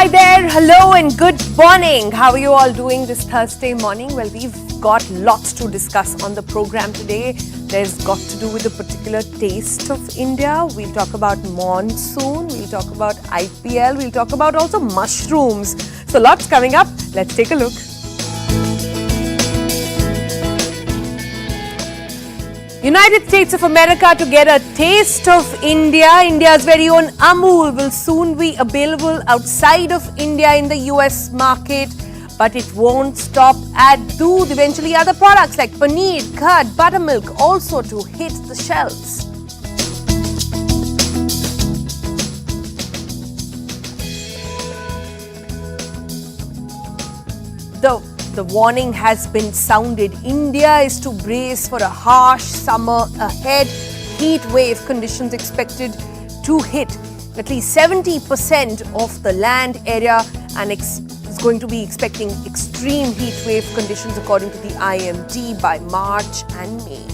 Hi there, hello and good morning. How are you all doing this Thursday morning? Well, we've got lots to discuss on the program today. There's got to do with the particular taste of India. We'll talk about monsoon, we'll talk about IPL, we'll talk about also mushrooms. So lots coming up. Let's take a look. United States of America to get a taste of India. India's very own Amul will soon be available outside of India in the US market. But it won't stop at doodh. Eventually other products like paneer, curd, buttermilk also to hit the shelves. The warning has been sounded. India is to brace for a harsh summer ahead. Heat wave conditions expected to hit at least 70% of the land area and is going to be expecting extreme heat wave conditions according to the IMD by March and May.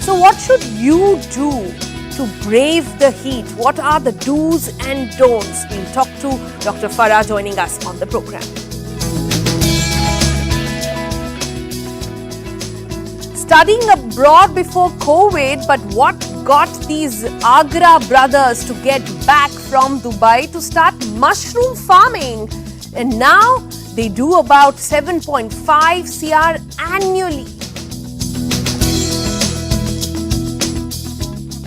So what should you do to brave the heat? What are the do's and don'ts? We'll talk to Dr. Farah joining us on the program. Studying abroad before COVID, but what got these Agra brothers to get back from Dubai to start mushroom farming? And now they do about 7.5 CR annually.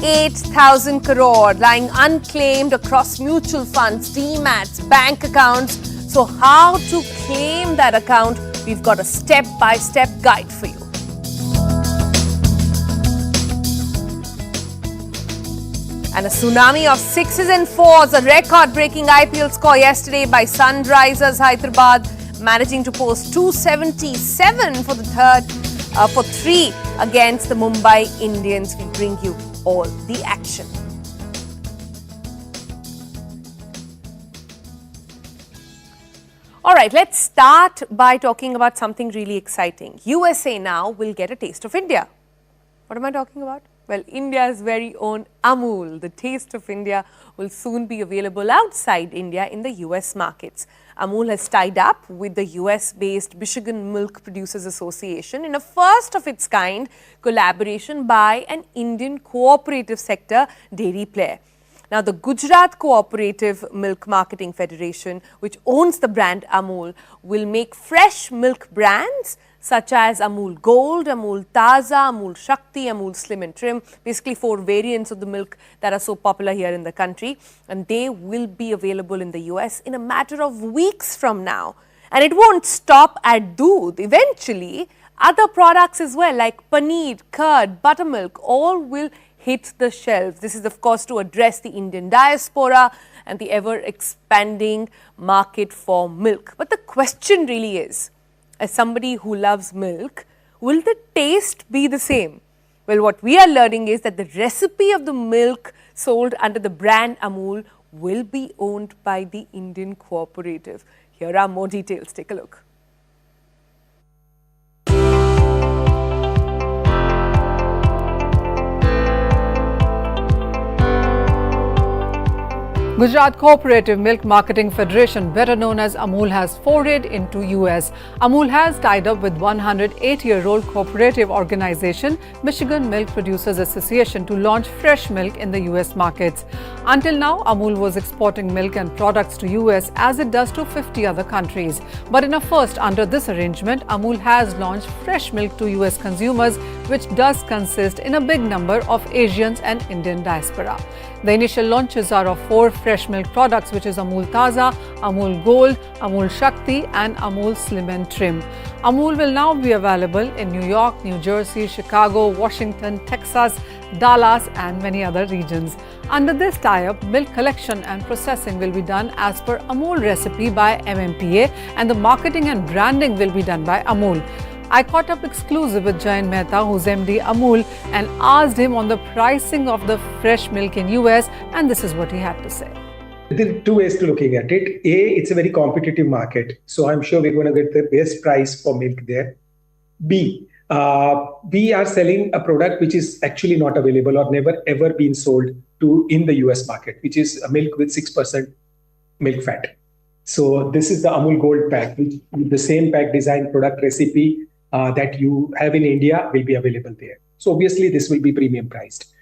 8,000 crore lying unclaimed across mutual funds, DMATs, bank accounts. So how to claim that account? We've got a step-by-step guide for you. And a tsunami of 6s and 4s, a record-breaking IPL score yesterday by Sunrisers Hyderabad, managing to post 277 for for 3 against the Mumbai Indians. We bring you all the action. All right, let's start by talking about something really exciting. USA now will get a taste of India. What am I talking about? Well, India's very own Amul, the taste of India, will soon be available outside India in the US markets. Amul has tied up with the US-based Michigan Milk Producers Association in a first of its kind collaboration by an Indian cooperative sector dairy player. Now, the Gujarat Cooperative Milk Marketing Federation, which owns the brand Amul, will make fresh milk brands such as Amul Gold, Amul Taza, Amul Shakti, Amul Slim and Trim, basically 4 variants of the milk that are so popular here in the country. And they will be available in the US in a matter of weeks from now. And it won't stop at doodh. Eventually, other products as well like paneer, curd, buttermilk, all will hit the shelves. This is of course to address the Indian diaspora and the ever-expanding market for milk. But the question really is, as somebody who loves milk, will the taste be the same? Well, what we are learning is that the recipe of the milk sold under the brand Amul will be owned by the Indian cooperative. Here are more details. Take a look. Gujarat Cooperative Milk Marketing Federation, better known as Amul, has forayed into US. Amul has tied up with 108-year-old cooperative organization Michigan Milk Producers Association to launch fresh milk in the US markets. Until now, Amul was exporting milk and products to US as it does to 50 other countries. But in a first under this arrangement, Amul has launched fresh milk to US consumers, which does consist in a big number of Asians and Indian diaspora. The initial launches are of 4 fresh milk products, which is Amul Taza, Amul Gold, Amul Shakti and Amul Slim and Trim. Amul will now be available in New York, New Jersey, Chicago, Washington, Texas, Dallas and many other regions. Under this tie-up, milk collection and processing will be done as per Amul recipe by MMPA and the marketing and branding will be done by Amul. I caught up exclusive with Jayan Mehta, who's MD Amul, and asked him on the pricing of the fresh milk in US, and this is what he had to say. There are 2 ways to looking at it. A, it's a very competitive market, so I'm sure we're going to get the best price for milk there. B, we are selling a product which is actually not available or never ever been sold in the US market, which is a milk with 6% milk fat. So this is the Amul Gold pack, which the same pack design, product, recipe that you have in India will be available there. So obviously this will be premium priced.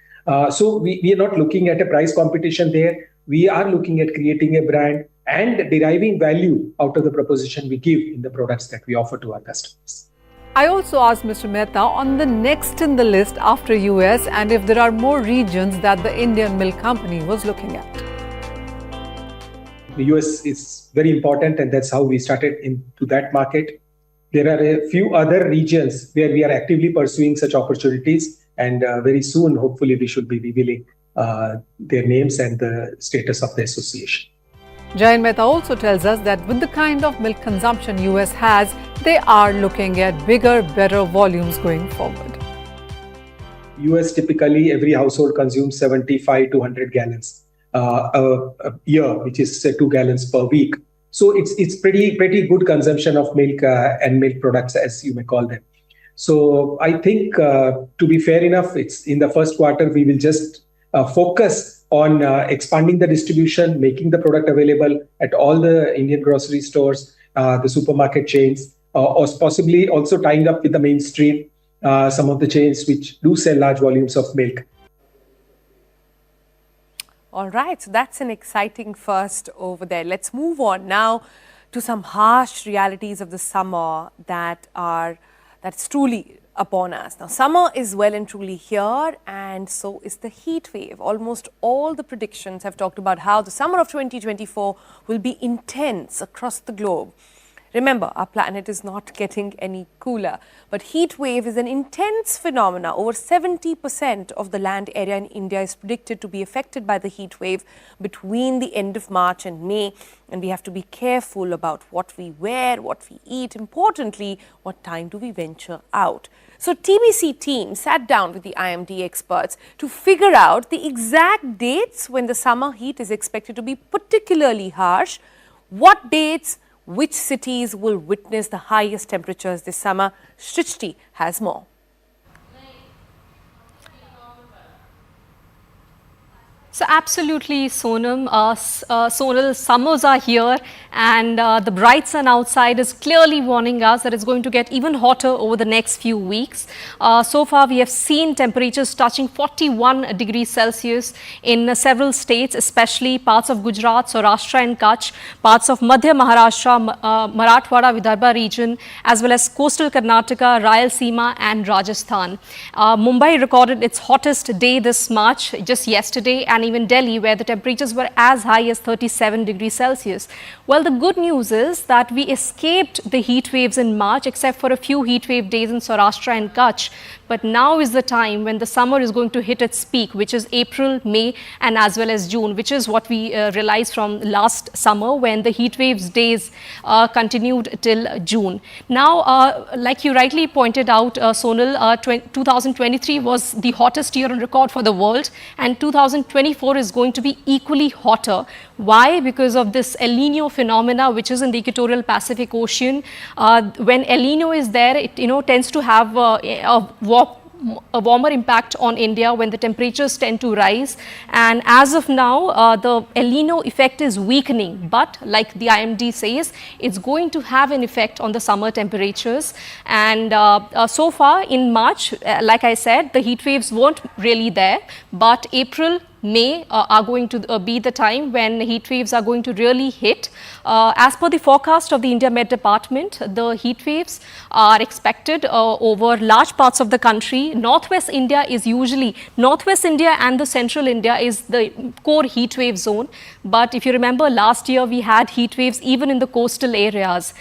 So we are not looking at a price competition there. We are looking at creating a brand and deriving value out of the proposition we give in the products that we offer to our customers. I also asked Mr. Mehta on the next in the list after US and if there are more regions that the Indian Milk Company was looking at. The US is very important, and that's how we started into that market. There are a few other regions where we are actively pursuing such opportunities, and very soon, hopefully, we should be revealing their names and the status of the association. Jain Mehta also tells us that with the kind of milk consumption US has, they are looking at bigger, better volumes going forward. US typically every household consumes 75 to 100 gallons a year, which is 2 gallons per week. So it's pretty good consumption of milk and milk products, as you may call them. So I think to be fair enough, it's in the first quarter we will just focus on expanding the distribution, making the product available at all the Indian grocery stores, the supermarket chains, or possibly also tying up with the mainstream, some of the chains which do sell large volumes of milk. All right, so that's an exciting first over there. Let's move on now to some harsh realities of the summer that's truly upon us. Now, summer is well and truly here, and so is the heat wave. Almost all the predictions have talked about how the summer of 2024 will be intense across the globe. Remember, our planet is not getting any cooler, but heat wave is an intense phenomena. Over 70% of the land area in India is predicted to be affected by the heat wave between the end of March and May, and we have to be careful about what we wear, what we eat, importantly, what time do we venture out. So TBC team sat down with the IMD experts to figure out the exact dates when the summer heat is expected to be particularly harsh, what dates, which cities will witness the highest temperatures this summer. Shrishti has more. So absolutely, Sonal, summers are here, and the bright sun outside is clearly warning us that it's going to get even hotter over the next few weeks. So far, we have seen temperatures touching 41 degrees Celsius in several states, especially parts of Gujarat, Saurashtra and Kutch, parts of Madhya Maharashtra, Marathwada, Vidarbha region, as well as coastal Karnataka, Rayalaseema and Rajasthan. Mumbai recorded its hottest day this March just yesterday, and even Delhi, where the temperatures were as high as 37 degrees Celsius. Well, the good news is that we escaped the heat waves in March, except for a few heat wave days in Saurashtra and Kutch. But now is the time when the summer is going to hit its peak, which is April, May, and as well as June, which is what we realized from last summer when the heat waves days continued till June. Now, like you rightly pointed out, Sonal, 2023 was the hottest year on record for the world, and 2024 is going to be equally hotter. Why? Because of this El Nino phenomena, which is in the equatorial Pacific Ocean. When El Nino is there, it tends to have a warmer impact on India when the temperatures tend to rise, and as of now the El Nino effect is weakening, but like the IMD says, it's going to have an effect on the summer temperatures. And so far in March, like I said, the heat waves weren't really there, but April, May are going to be the time when heat waves are going to really hit. As per the forecast of the India Met Department, the heat waves are expected over large parts of the country. Northwest India and the central India is the core heat wave zone. But if you remember, last year we had heat waves even in the coastal areas.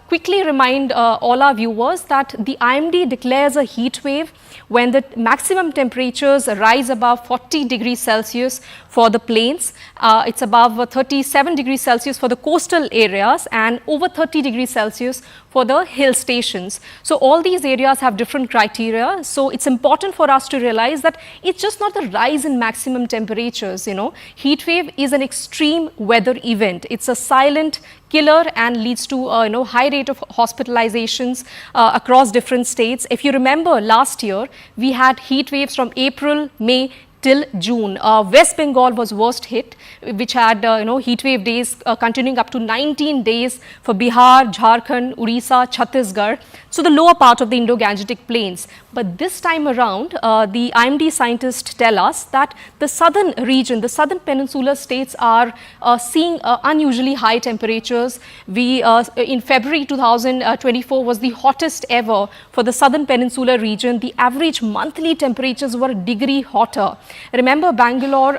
Quickly remind all our viewers that the IMD declares a heat wave when the maximum temperatures rise above 40 degrees degrees Celsius for the plains. It's above 37 degrees Celsius for the coastal areas and over 30 degrees Celsius for the hill stations. So all these areas have different criteria. So it's important for us to realize that it's just not the rise in maximum temperatures, Heat wave is an extreme weather event. It's a silent killer and leads to high rate of hospitalizations across different states. If you remember last year, we had heat waves from April, May till June. West Bengal was worst hit, which had heat wave days continuing up to 19 days for Bihar, Jharkhand, Orissa, Chhattisgarh. So the lower part of the Indo-Gangetic plains. But this time around, the IMD scientists tell us that the southern region, the southern peninsular states are seeing unusually high temperatures. In February 2024 was the hottest ever for the southern peninsular region. The average monthly temperatures were a degree hotter. Remember, Bangalore,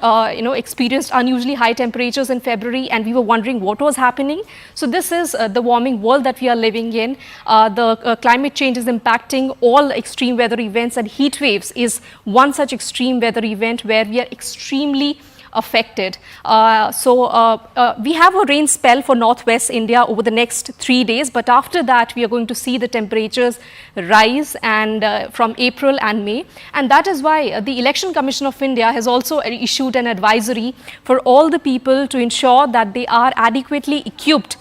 experienced unusually high temperatures in February, and we were wondering what was happening. So this is the warming world that we are living in. The climate change is impacting all extreme weather events, and heat waves is one such extreme weather event where we are extremely affected. We have a rain spell for northwest India over the next 3 days, but after that we are going to see the temperatures rise and from April and May, and that is why the Election Commission of India has also issued an advisory for all the people to ensure that they are adequately equipped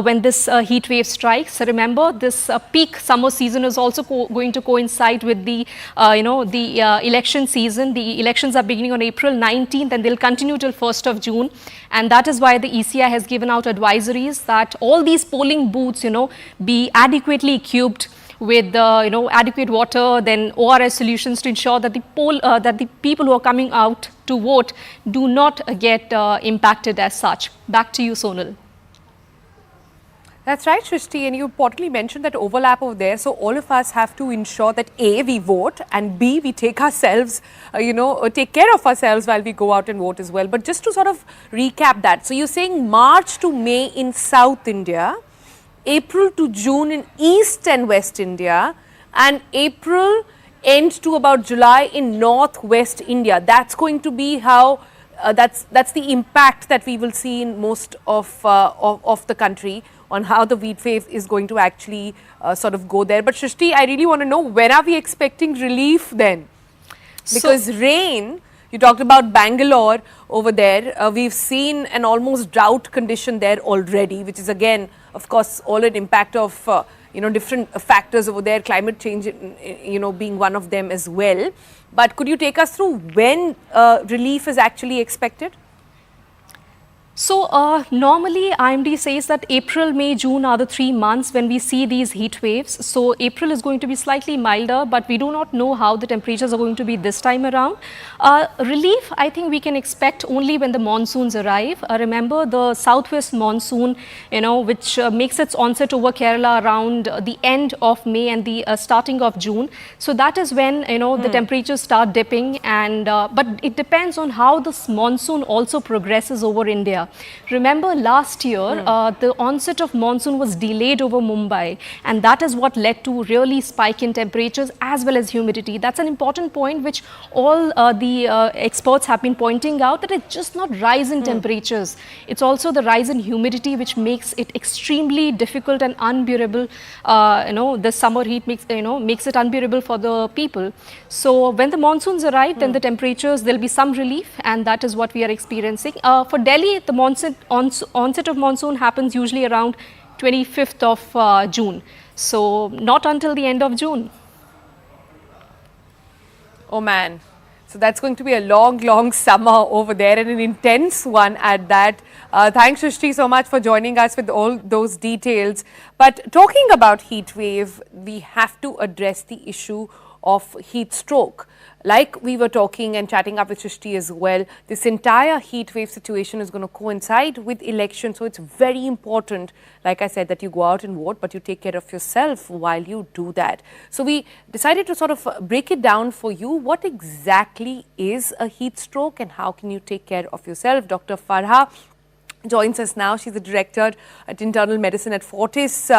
when this heat wave strikes. Remember, this peak summer season is also going to coincide with the election season. The elections are beginning on April 19th and they'll continue till 1st of June, and that is why the ECI has given out advisories that all these polling booths be adequately equipped with adequate water, then ORS solutions to ensure that the people who are coming out to vote do not get impacted as such. Back to you, Sonal. That's right, Shrishti, and you importantly mentioned that overlap over there. So all of us have to ensure that A, we vote, and B, we take ourselves, take care of ourselves while we go out and vote as well. But just to sort of recap that, so you're saying March to May in South India, April to June in East and West India, and April end to about July in Northwest India. That's going to be how, that's the impact that we will see in most of the country, on how the heat wave is going to actually sort of go there. But Shrishti, I really want to know, when are we expecting relief then? Because rain, you talked about Bangalore over there, we've seen an almost drought condition there already, which is again, of course, all an impact of different factors over there, climate change, being one of them as well. But could you take us through when relief is actually expected? So normally IMD says that April, May, June are the 3 months when we see these heat waves. So April is going to be slightly milder, but we do not know how the temperatures are going to be this time around. Relief, I think we can expect only when the monsoons arrive. Remember the southwest monsoon, which makes its onset over Kerala around the end of May and the starting of June. So that is when the temperatures start dipping, and but it depends on how this monsoon also progresses over India. Remember last year, the onset of monsoon was delayed over Mumbai, and that is what led to really spike in temperatures as well as humidity. That's an important point which all the experts have been pointing out, that it's just not rise in temperatures. It's also the rise in humidity which makes it extremely difficult and unbearable. The summer heat makes it unbearable for the people. So when the monsoons arrive, then the temperatures, there'll be some relief, and that is what we are experiencing. For Delhi, the onset of monsoon happens usually around 25th of June. So not until the end of June. Oh man. So that's going to be a long summer over there, and an intense one at that. Thanks, Shrishti, so much for joining us with all those details. But talking about heat wave, we have to address the issue of heat stroke. Like we were talking and chatting up with Shrishti as well, this entire heat wave situation is going to coincide with elections. So it's very important, like I said, that you go out and vote, but you take care of yourself while you do that. So we decided to sort of break it down for you. What exactly is a heat stroke and how can you take care of yourself? Dr. Farha joins us now. She's the director at internal medicine at Fortis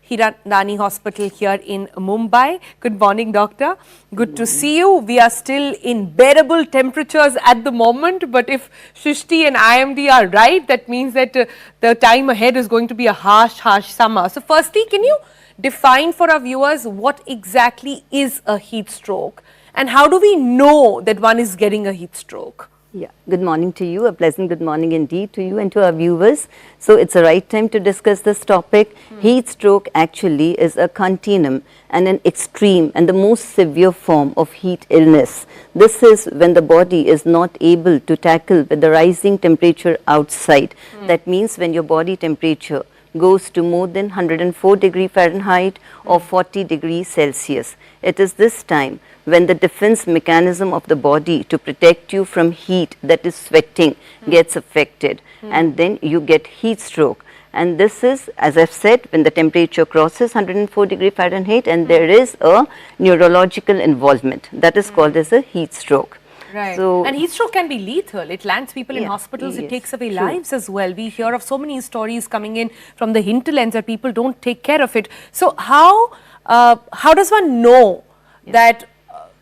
Hirandani Hospital here in Mumbai. Good morning, doctor. Good to see you. We are still in bearable temperatures at the moment, but if Shrishti and IMD are right, that means that the time ahead is going to be a harsh summer. So firstly, can you define for our viewers what exactly is a heat stroke and how do we know that one is getting a heat stroke? Yeah, good morning to you. A pleasant good morning indeed to you and to our viewers. So it's the right time to discuss this topic. Heat stroke actually is a continuum and an extreme and the most severe form of heat illness. This is when the body is not able to tackle with the rising temperature outside. That means when your body temperature goes to more than 104 degree Fahrenheit or 40 degrees Celsius. It is this time when the defense mechanism of the body to protect you from heat, that is sweating, gets affected, and then you get heat stroke. And this is, as I've said, when the temperature crosses 104 degree Fahrenheit and there is a neurological involvement, that is called as a heat stroke. Right. So, and heat stroke can be lethal. It lands people in hospitals. It takes away lives as well. We hear of so many stories coming in from the hinterlands that people don't take care of it. So how does one know that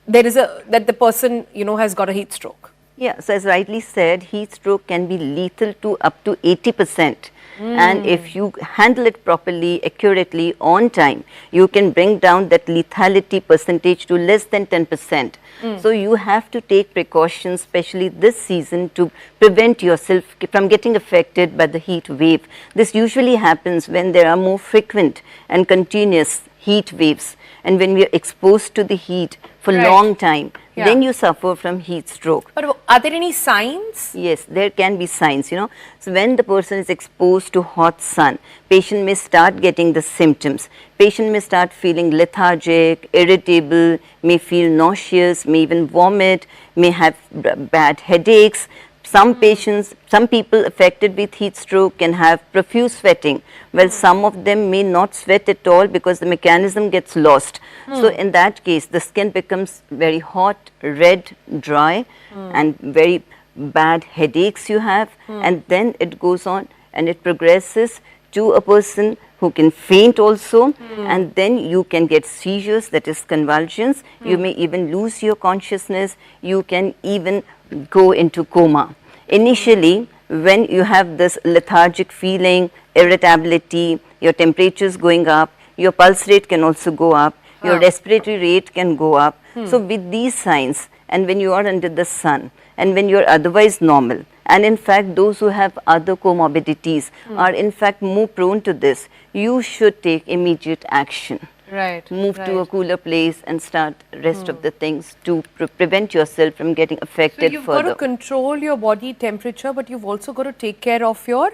that the person has got a heat stroke? Yeah, so as rightly said, heat stroke can be lethal to up to 80%. And if you handle it properly, accurately, on time, you can bring down that lethality percentage to less than 10%. So you have to take precautions, especially this season, to prevent yourself from getting affected by the heat wave. This usually happens when there are more frequent and continuous heat waves. And when we are exposed to the heat for a long time, then you suffer from heat stroke. But are there any signs? Yes, there can be signs, So when the person is exposed to hot sun, patient may start getting the symptoms. Patient may start feeling lethargic, irritable, may feel nauseous, may even vomit, may have bad headaches. Some patients, some people affected with heat stroke can have profuse sweating, while some of them may not sweat at all because the mechanism gets lost. So in that case, the skin becomes very hot, red, dry, and very bad headaches you have, and then it goes on and it progresses to a person who can faint also, and then you can get seizures, that is convulsions. You may even lose your consciousness. You can even go into coma. Initially, when you have this lethargic feeling, irritability, your temperature is going up, your pulse rate can also go up, your respiratory rate can go up. So with these signs, and when you are under the sun, and when you are otherwise normal, and in fact those who have other comorbidities are in fact more prone to this, you should take immediate action. Right. Move to a cooler place and start rest of the things to prevent yourself from getting affected So you've further. got to control your body temperature, but you've also got to take care of your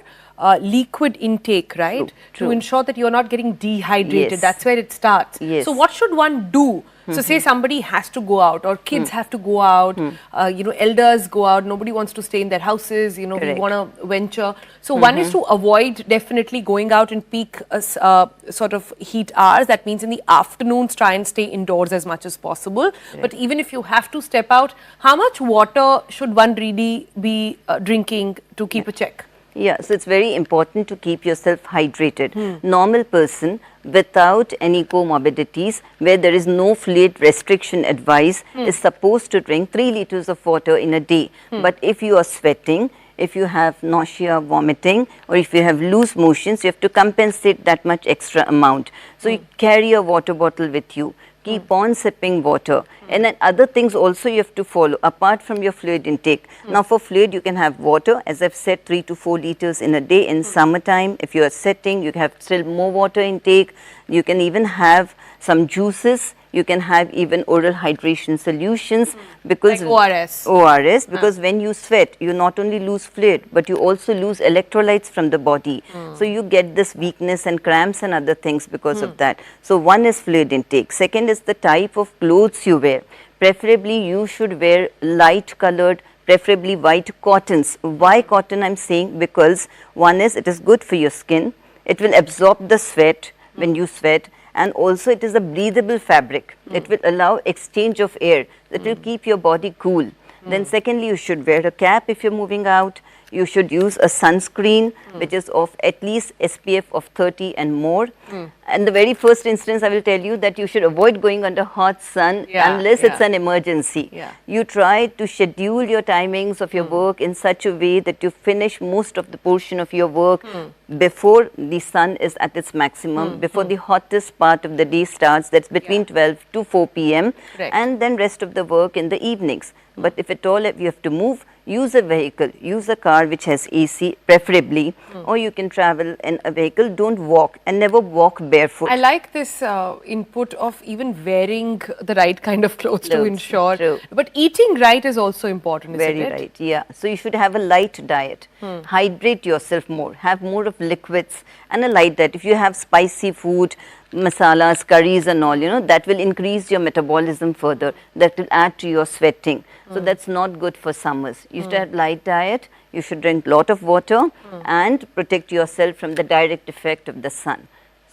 liquid intake, right? True. To ensure that you're not getting dehydrated. Yes. That's where it starts. Yes. So what should one do? So say somebody has to go out or kids have to go out, elders go out, nobody wants to stay in their houses, we Correct. want to venture. So one is to avoid definitely going out in peak sort of heat hours. That means in the afternoons try and stay indoors as much as possible. But even if you have to step out, how much water should one really be drinking to keep a check? Yeah, so it's very important to keep yourself hydrated. Normal person without any comorbidities, where there is no fluid restriction advice, is supposed to drink 3 liters of water in a day. But if you are sweating, if you have nausea, vomiting, or if you have loose motions, you have to compensate that much extra amount. So you carry a water bottle with you. Keep on sipping water, and then other things also you have to follow apart from your fluid intake. Now for fluid you can have water, as I've said, 3 to 4 liters in a day. In summertime, if you are sweating, you have still more water intake. You can even have some juices. You can have even oral hydration solutions, because Like ORS. ORS, because when you sweat, you not only lose fluid, but you also lose electrolytes from the body. So you get this weakness and cramps and other things because of that. So one is fluid intake. Second is the type of clothes you wear. Preferably you should wear light colored, preferably white cottons. Why cotton I'm saying? Because one is it is good for your skin. It will absorb the sweat when you sweat. And also it is a breathable fabric. It will allow exchange of air. It will keep your body cool. Then secondly, you should wear a cap if you're moving out. You should use a sunscreen which is of at least SPF of 30 and more. And the very first instance, I will tell you that you should avoid going under hot sun unless it's an emergency. You try to schedule your timings of your work in such a way that you finish most of the portion of your work before the sun is at its maximum, before the hottest part of the day starts, that's between 12 to 4 p.m. and then rest of the work in the evenings. But if at all you have to move, use a vehicle, use a car which has AC preferably, or you can travel in a vehicle. Don't walk, and never walk barefoot. I like this input of even wearing the right kind of clothes to ensure. True. But eating right is also important, isn't it? Very right, yeah. So you should have a light diet, hydrate yourself more, have more of liquids and a light diet. If you have spicy food, masalas, curries and all, that will increase your metabolism further. That will add to your sweating. So that's not good for summers. You should have light diet, you should drink lot of water and protect yourself from the direct effect of the sun.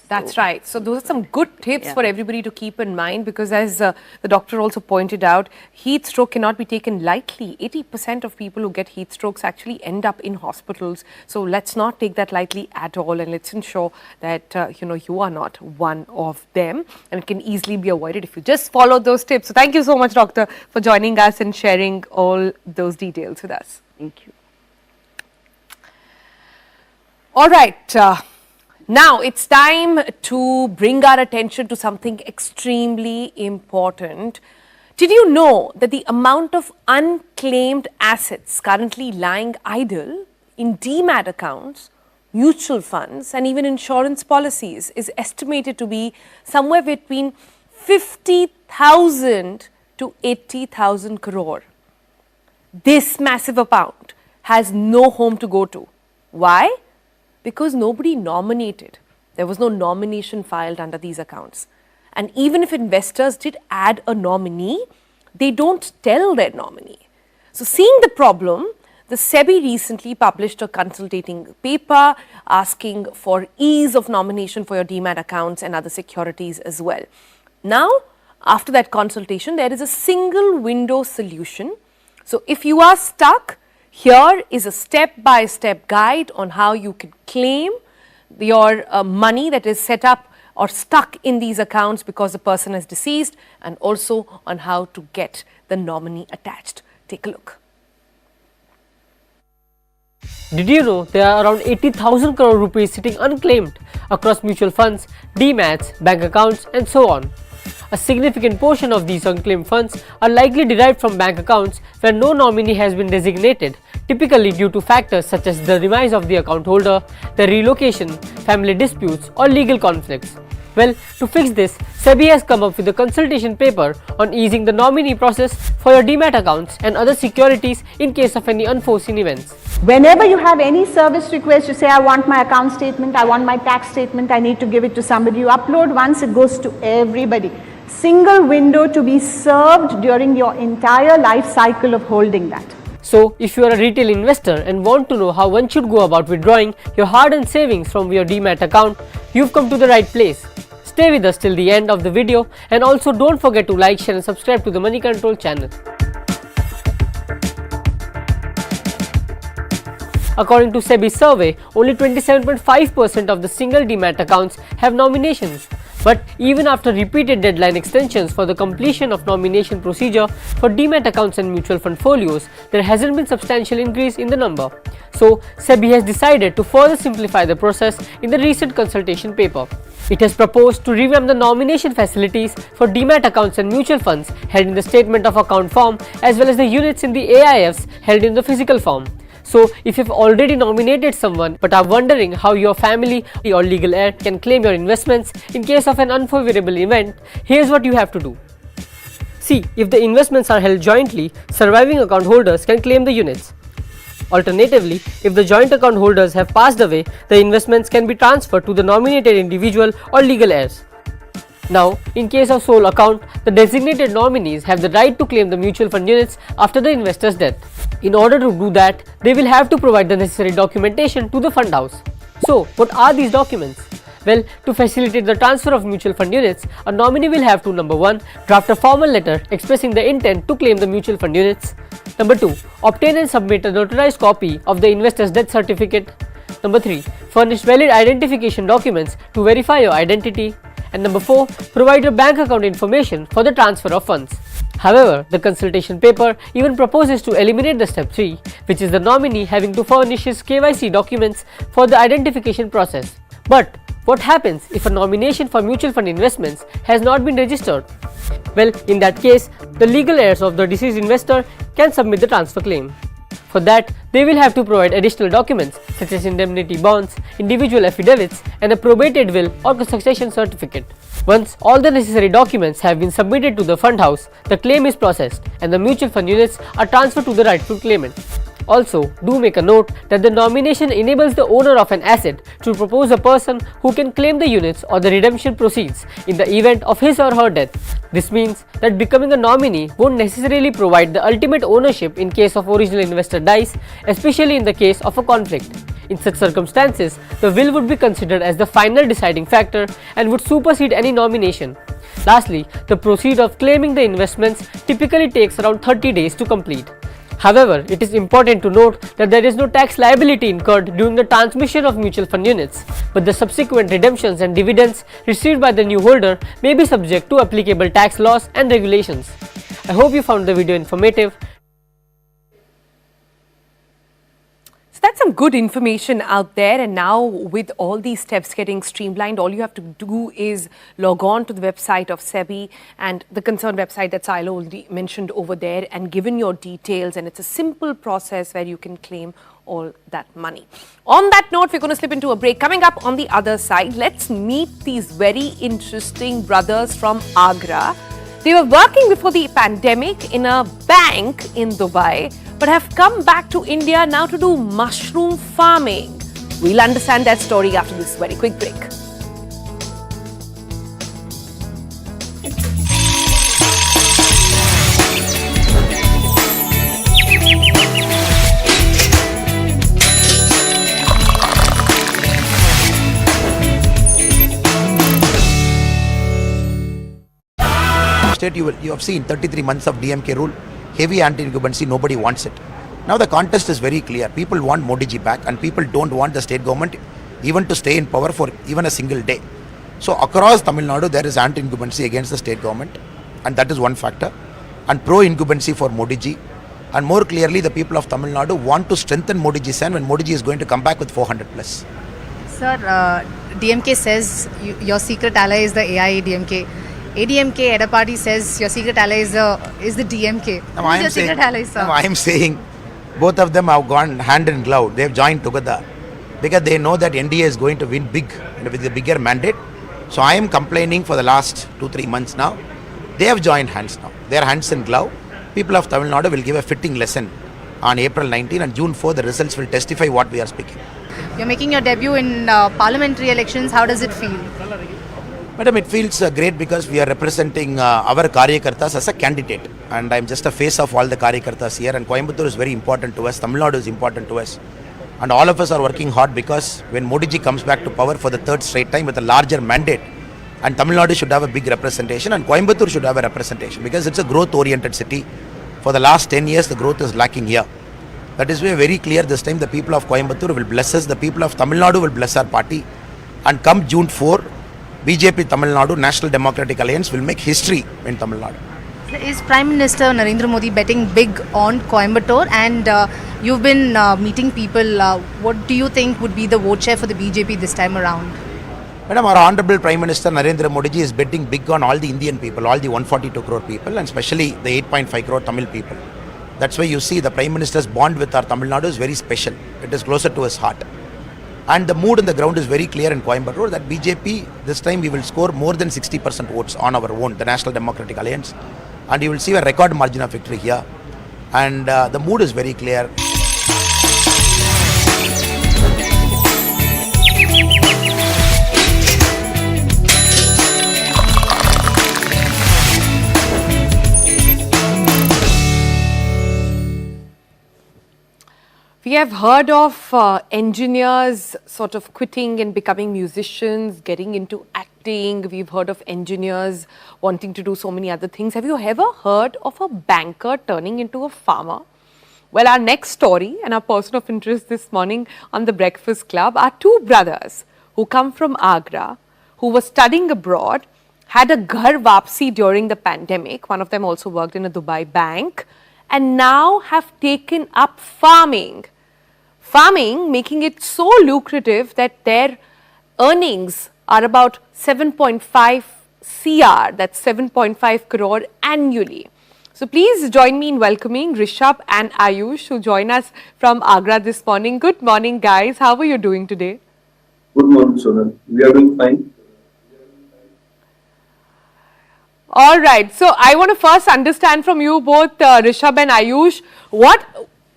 That's right. So those are some good tips for everybody to keep in mind, because as the doctor also pointed out, heat stroke cannot be taken lightly. 80% of people who get heat strokes actually end up in hospitals. So let's not take that lightly at all, and let's ensure that you are not one of them, and it can easily be avoided if you just follow those tips. So thank you so much, doctor, for joining us and sharing all those details with us. Thank you. All right. Now it's time to bring our attention to something extremely important. Did you know that the amount of unclaimed assets currently lying idle in demat accounts, mutual funds and even insurance policies is estimated to be somewhere between 50,000 to 80,000 crore? This massive amount has no home to go to. Why? Because nobody nominated. There was no nomination filed under these accounts. And even if investors did add a nominee, they don't tell their nominee. So seeing the problem, the SEBI recently published a consultating paper asking for ease of nomination for your demat accounts and other securities as well. Now, after that consultation, there is a single window solution. So if you are stuck, here is a step-by-step guide on how you can claim your money that is set up or stuck in these accounts because the person is deceased, and also on how to get the nominee attached. Take a look. Did you know there are around 80,000 crore rupees sitting unclaimed across mutual funds, demats, bank accounts and so on? A significant portion of these unclaimed funds are likely derived from bank accounts where no nominee has been designated, typically due to factors such as the demise of the account holder, the relocation, family disputes or legal conflicts. Well, to fix this, SEBI has come up with a consultation paper on easing the nominee process for your demat accounts and other securities in case of any unforeseen events. Whenever you have any service request, you say, I want my account statement, I want my tax statement, I need to give it to somebody. You upload once, it goes to everybody. Single window to be served during your entire life cycle of holding that. So, if you are a retail investor and want to know how one should go about withdrawing your hard-earned savings from your demat account, you've come to the right place. Stay with us till the end of the video, and also don't forget to like, share and subscribe to the Money Control channel. According to SEBI's survey, only 27.5% of the single demat accounts have nominations. But even after repeated deadline extensions for the completion of nomination procedure for demat accounts and mutual fund folios, there hasn't been substantial increase in the number. So, SEBI has decided to further simplify the process in the recent consultation paper. It has proposed to revamp the nomination facilities for demat accounts and mutual funds held in the statement of account form, as well as the units in the AIFs held in the physical form. So, if you've already nominated someone but are wondering how your family or legal heir can claim your investments in case of an unfavorable event, here's what you have to do. See, if the investments are held jointly, surviving account holders can claim the units. Alternatively, if the joint account holders have passed away, the investments can be transferred to the nominated individual or legal heirs. Now, in case of sole account, the designated nominees have the right to claim the mutual fund units after the investor's death. In order to do that, they will have to provide the necessary documentation to the fund house. So, what are these documents? Well, to facilitate the transfer of mutual fund units, a nominee will have to number 1. Draft a formal letter expressing the intent to claim the mutual fund units. Number 2. Obtain and submit a notarized copy of the investor's death certificate. Number 3. Furnish valid identification documents to verify your identity. And number 4. Provide your bank account information for the transfer of funds. However, the consultation paper even proposes to eliminate the step 3, which is the nominee having to furnish his KYC documents for the identification process. But what happens if a nomination for mutual fund investments has not been registered? Well, in that case, the legal heirs of the deceased investor can submit the transfer claim. For that, they will have to provide additional documents such as indemnity bonds, individual affidavits, and a probated will or succession certificate. Once all the necessary documents have been submitted to the fund house, the claim is processed and the mutual fund units are transferred to the rightful claimant. Also, do make a note that the nomination enables the owner of an asset to propose a person who can claim the units or the redemption proceeds in the event of his or her death. This means that becoming a nominee won't necessarily provide the ultimate ownership in case of original investor dies, especially in the case of a conflict. In such circumstances, the will would be considered as the final deciding factor and would supersede any nomination. Lastly, the procedure of claiming the investments typically takes around 30 days to complete. However, it is important to note that there is no tax liability incurred during the transmission of mutual fund units, but the subsequent redemptions and dividends received by the new holder may be subject to applicable tax laws and regulations. I hope you found the video informative. So that's some good information out there, and now with all these steps getting streamlined, all you have to do is log on to the website of SEBI and the concerned website that Silo already mentioned over there and given your details, and it's a simple process where you can claim all that money. On that note, we're going to slip into a break. Coming up on the other side, let's meet these very interesting brothers from Agra. They were working before the pandemic in a bank in Dubai, but have come back to India now to do mushroom farming. We'll understand that story after this very quick break. State, you have seen 33 months of DMK rule, heavy anti-incumbency, nobody wants it. Now the contest is very clear. People want Modi ji back, and people don't want the state government even to stay in power for even a single day. So across Tamil Nadu there is anti-incumbency against the state government, and that is one factor, and pro-incumbency for Modi ji. And more clearly, the people of Tamil Nadu want to strengthen Modi ji's hand when Modi ji is going to come back with 400 plus. Sir, DMK says your secret ally is the AIADMK. ADMK, Edapati says your secret ally is the DMK. Now, I am saying both of them have gone hand in glove. They have joined together because they know that NDA is going to win big with a bigger mandate. So I am complaining for the last 2-3 months now. They have joined hands now. They are hands in glove. People of Tamil Nadu will give a fitting lesson on April 19, and June 4 the results will testify what we are speaking. You're making your debut in parliamentary elections. How does it feel? Madam, it feels great because we are representing our Karyakartas as a candidate, and I am just a face of all the Karyakartas here, and Coimbatore is very important to us, Tamil Nadu is important to us, and all of us are working hard because when Modi ji comes back to power for the third straight time with a larger mandate, and Tamil Nadu should have a big representation and Coimbatore should have a representation because it's a growth oriented city. For the last 10 years the growth is lacking here. That is why very clear this time the people of Coimbatore will bless us, the people of Tamil Nadu will bless our party, and come June 4, BJP Tamil Nadu National Democratic Alliance will make history in Tamil Nadu. Is Prime Minister Narendra Modi betting big on Coimbatore, and you've been meeting people, what do you think would be the vote share for the BJP this time around? Madam, our Honorable Prime Minister Narendra Modi ji is betting big on all the Indian people, all the 142 crore people, and especially the 8.5 crore Tamil people. That's why you see the Prime Minister's bond with our Tamil Nadu is very special. It is closer to his heart. And the mood on the ground is very clear in Coimbatore that BJP, this time we will score more than 60% votes on our own, the National Democratic Alliance. And you will see a record margin of victory here. And the mood is very clear. We have heard of engineers sort of quitting and becoming musicians, getting into acting. We've heard of engineers wanting to do so many other things. Have you ever heard of a banker turning into a farmer? Well, our next story and our person of interest this morning on the Breakfast Club are two brothers who come from Agra, who were studying abroad, had a ghar wapsi during the pandemic. One of them also worked in a Dubai bank, and now have taken up farming. Farming, making it so lucrative that their earnings are about 7.5 CR, that's 7.5 crore annually. So please join me in welcoming Rishabh and Ayush, who join us from Agra this morning. Good morning, guys. How are you doing today? Good morning, Sonal. We are doing fine. All right. So I want to first understand from you both, Rishabh and Ayush, what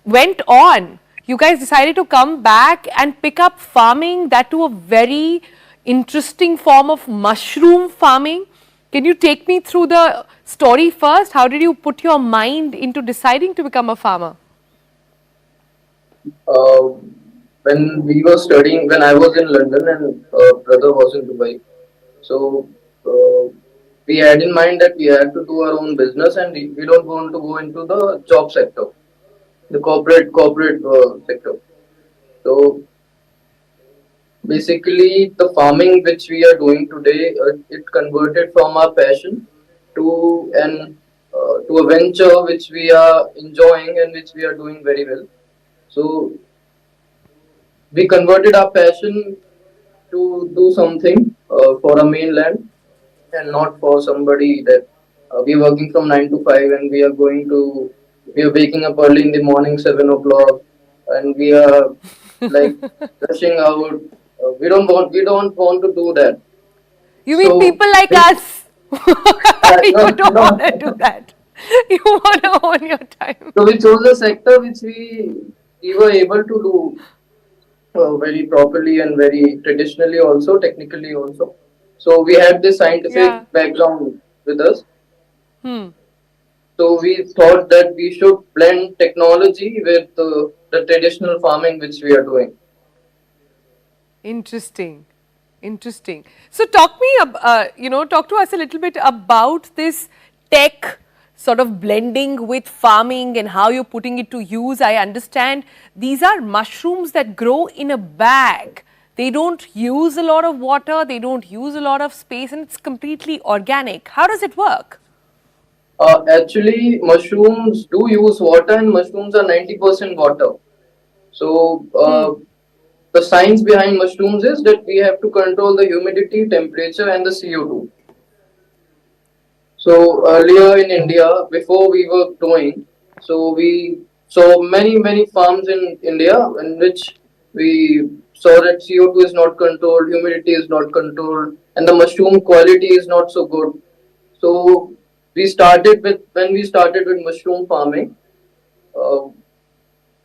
went on? You guys decided to come back and pick up farming, that to a very interesting form of mushroom farming. Can you take me through the story first? How did you put your mind into deciding to become a farmer? When we were studying, when I was in London and brother was in Dubai, so we had in mind that we had to do our own business and we don't want to go into the job sector, the corporate sector. So basically, the farming which we are doing today, it converted from our passion to a venture which we are enjoying and which we are doing very well. So we converted our passion to do something for our mainland and not for somebody that we are working from 9 to 5 and we are waking up early in the morning, 7 o'clock, and we are like rushing out. We don't want to do that. You mean people like us? You don't want to do that. You want to own your time. So we chose a sector which we were able to do very properly and very traditionally also, technically also. So we had this scientific background with us. So we thought that we should blend technology with the traditional farming which we are doing. Interesting. So talk to us a little bit about this tech sort of blending with farming and how you're putting it to use. I understand these are mushrooms that grow in a bag. They don't use a lot of water, they don't use a lot of space, and it's completely organic. How does it work? Actually, mushrooms do use water and mushrooms are 90% water. So the science behind mushrooms is that we have to control the humidity, temperature and the CO2. So earlier in India, before we were growing, so we saw many farms in India in which we saw that CO2 is not controlled, humidity is not controlled, and the mushroom quality is not so good. So when we started with mushroom farming,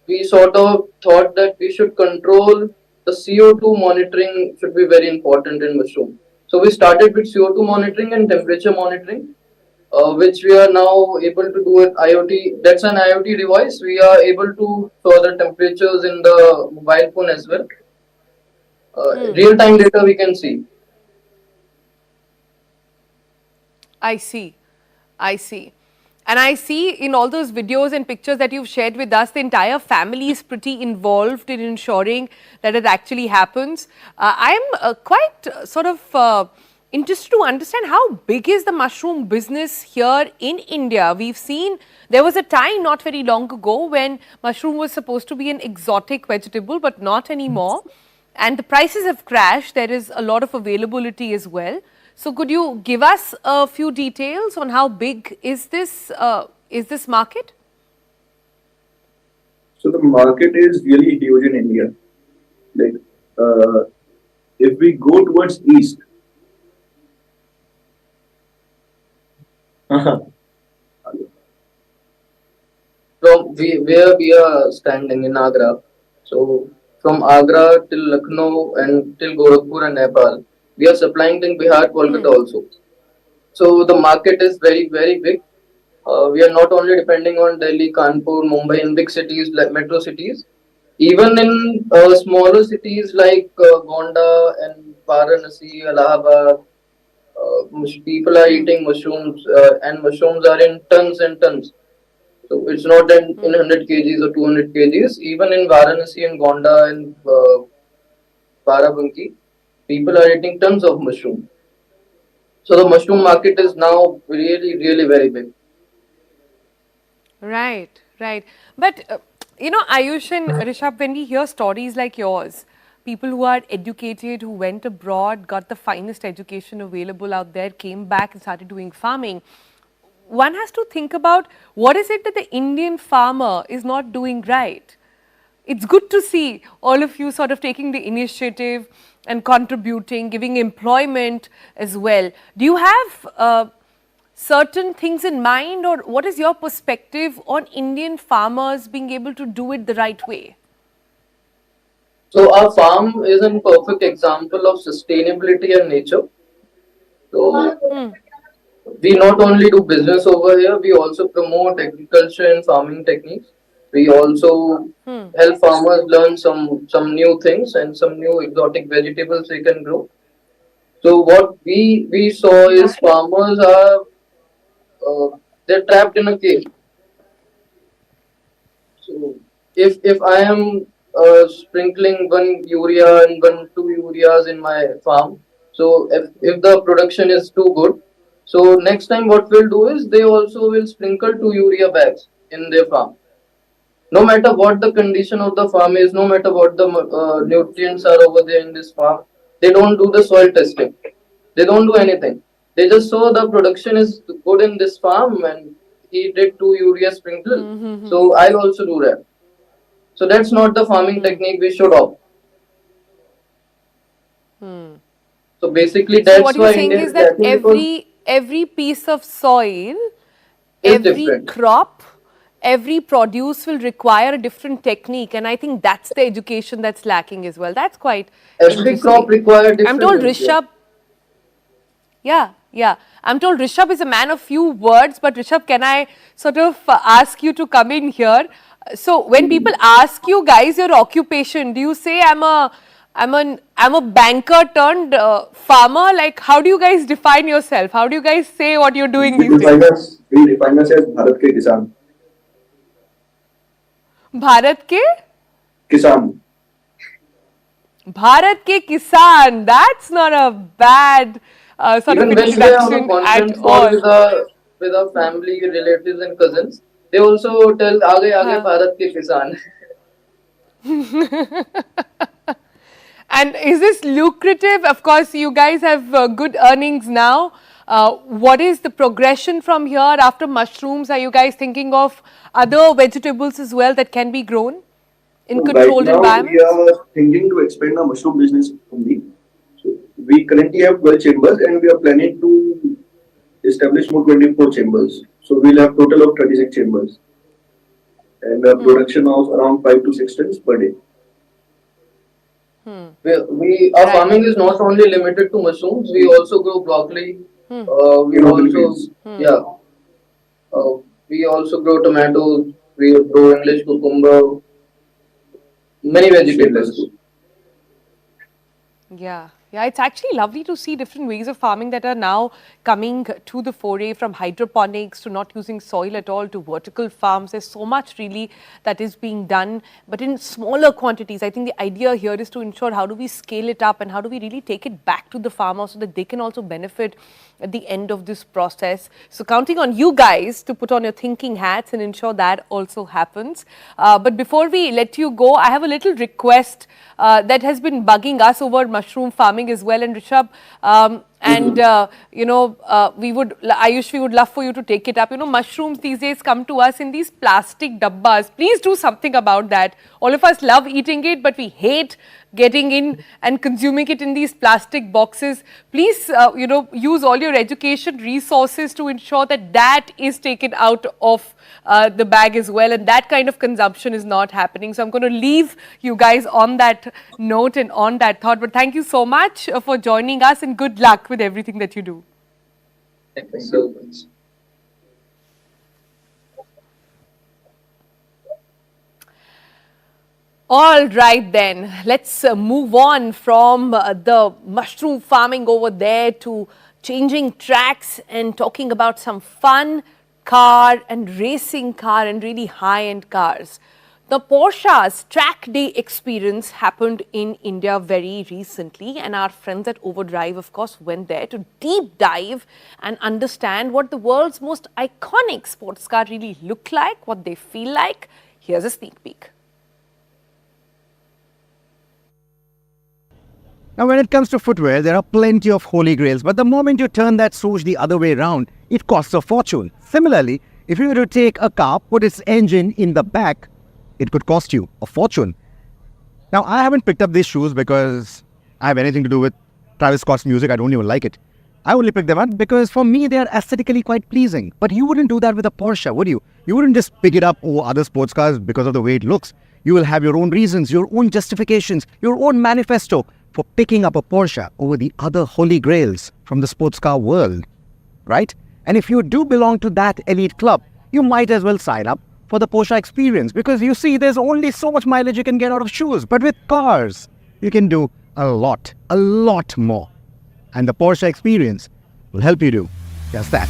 we sort of thought that we should control the CO2 monitoring should be very important in mushroom. So we started with CO2 monitoring and temperature monitoring, which we are now able to do with IoT. That's an IoT device. We are able to show the temperatures in the mobile phone as well. Real-time data we can see. I see. And I see in all those videos and pictures that you've shared with us, the entire family is pretty involved in ensuring that it actually happens. I'm quite sort of interested to understand how big is the mushroom business here in India. We've seen there was a time not very long ago when mushroom was supposed to be an exotic vegetable, but not anymore. And the prices have crashed. There is a lot of availability as well. So could you give us a few details on how big is this market? So the market is really huge in India. Like if we go towards east, from where we are standing in Agra, so from Agra till Lucknow and till Gorakhpur and Nepal, we are supplying in Bihar, Kolkata also. So the market is very big. We are not only depending on Delhi, Kanpur, Mumbai and big cities like metro cities. Even in smaller cities like Gonda and Varanasi, Allahabad, people are eating mushrooms, and mushrooms are in tons and tons. So it's not in 100 kgs or 200 kgs. Even in Varanasi and Gonda and Barabanki, people are eating tons of mushroom. So the mushroom market is now really very big. Right, right. But, Ayush and Rishabh, when we hear stories like yours, people who are educated, who went abroad, got the finest education available out there, came back and started doing farming, one has to think about what is it that the Indian farmer is not doing right. It's good to see all of you sort of taking the initiative and contributing, giving employment as well. Do you have certain things in mind, or what is your perspective on Indian farmers being able to do it the right way? So our farm is a perfect example of sustainability and nature. So we not only do business over here, we also promote agriculture and farming techniques. We also help farmers learn some new things and some new exotic vegetables they can grow. So what we saw is farmers are they're trapped in a cage. So if I am sprinkling one urea and two ureas in my farm, so if the production is too good, so next time what we'll do is they also will sprinkle 2 urea bags in their farm. No matter what the condition of the farm is, no matter what the nutrients are over there in this farm, they don't do the soil testing. They don't do anything. They just saw the production is good in this farm and he did 2 urea sprinkle. So I'll also do that. So that's not the farming technique we should opt. So basically that's So what why you're saying is that every piece of soil, every different. crop, every produce will require a different technique, and I think that's the education that's lacking as well. That's quite Every interesting. crop requires different. I'm told Rishabh. Yeah. I'm told Rishabh is a man of few words, but Rishabh, can I sort of ask you to come in here? So when people ask you guys your occupation, do you say I'm a banker turned farmer? Like, how do you guys define yourself? How do you guys say what you're doing these days? We define us as Bharat ke Kisan. Bharat ke? Kisan. Bharat ke Kisan. That's not a bad sort Even of when we are on a introduction conference at call all. with our family, relatives and cousins, they also tell aage Bharat ke Kisan. And is this lucrative? Of course, you guys have good earnings now. What is the progression from here after mushrooms? Are you guys thinking of other vegetables as well that can be grown in controlled environments? We are thinking to expand our mushroom business only. So we currently have 12 chambers and we are planning to establish more 24 chambers. So we'll have total of 36 chambers and a production of around 5 to 6 tons per day. Our farming is not only limited to mushrooms. We also grow broccoli. We also grow tomatoes. We grow English cucumber. Many vegetables. Yeah, it's actually lovely to see different ways of farming that are now coming to the foray, from hydroponics to not using soil at all to vertical farms. There's so much really that is being done, but in smaller quantities. I think the idea here is to ensure how do we scale it up and how do we really take it back to the farmer so that they can also benefit at the end of this process. So counting on you guys to put on your thinking hats and ensure that also happens. But before we let you go, I have a little request that has been bugging us over mushroom farming as well. And Rishabh, Ayush, we would love for you to take it up. Mushrooms these days come to us in these plastic dabbas. Please do something about that. All of us love eating it, but we hate getting in and consuming it in these plastic boxes. Please, use all your education resources to ensure that that is taken out of the bag as well, and that kind of consumption is not happening. So I'm going to leave you guys on that note and on that thought. But thank you so much for joining us, and good luck with everything that you do. Thank you so much. All right then, let's move on from the mushroom farming over there to changing tracks and talking about some fun car and racing car and really high-end cars. The Porsche's track day experience happened in India very recently, and our friends at Overdrive of course went there to deep dive and understand what the world's most iconic sports car really look like, what they feel like. Here's a sneak peek. Now, when it comes to footwear, there are plenty of holy grails, but the moment you turn that swoosh the other way around, it costs a fortune. Similarly, if you were to take a car, put its engine in the back, it could cost you a fortune. Now, I haven't picked up these shoes because I have anything to do with Travis Scott's music. I don't even like it. I only picked them up because for me, they are aesthetically quite pleasing. But you wouldn't do that with a Porsche, would you? You wouldn't just pick it up over other sports cars because of the way it looks. You will have your own reasons, your own justifications, your own manifesto for picking up a Porsche over the other holy grails from the sports car world, right? And if you do belong to that elite club, you might as well sign up for the Porsche experience, because you see, there's only so much mileage you can get out of shoes. But with cars, you can do a lot more. And the Porsche experience will help you do just that.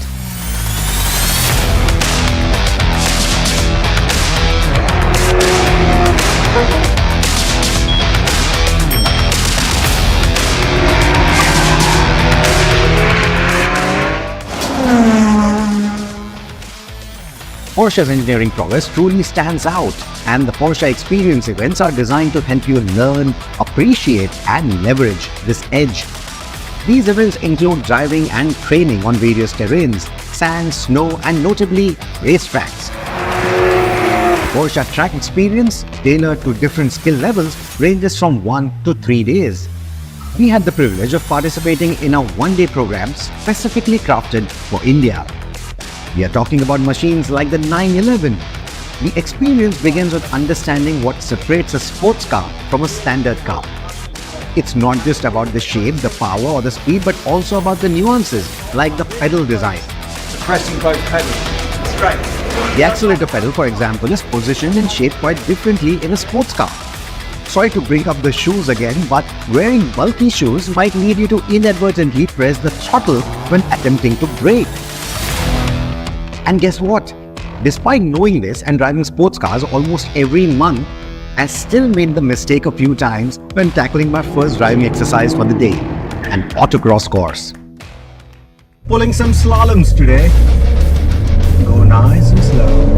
Porsche's engineering prowess truly stands out, and the Porsche Experience events are designed to help you learn, appreciate, and leverage this edge. These events include driving and training on various terrains, sand, snow, and notably racetracks. Porsche Track Experience, tailored to different skill levels, ranges from 1 to 3 days. We had the privilege of participating in a one-day program specifically crafted for India. We are talking about machines like the 911. The experience begins with understanding what separates a sports car from a standard car. It's not just about the shape, the power, or the speed, but also about the nuances, like the pedal design. The pressing both pedals. Straight. The accelerator pedal, for example, is positioned and shaped quite differently in a sports car. Sorry to bring up the shoes again, but wearing bulky shoes might lead you to inadvertently press the throttle when attempting to brake. And guess what? Despite knowing this and driving sports cars almost every month, I still made the mistake a few times when tackling my first driving exercise for the day, an autocross course. Pulling some slaloms today. Go nice and slow.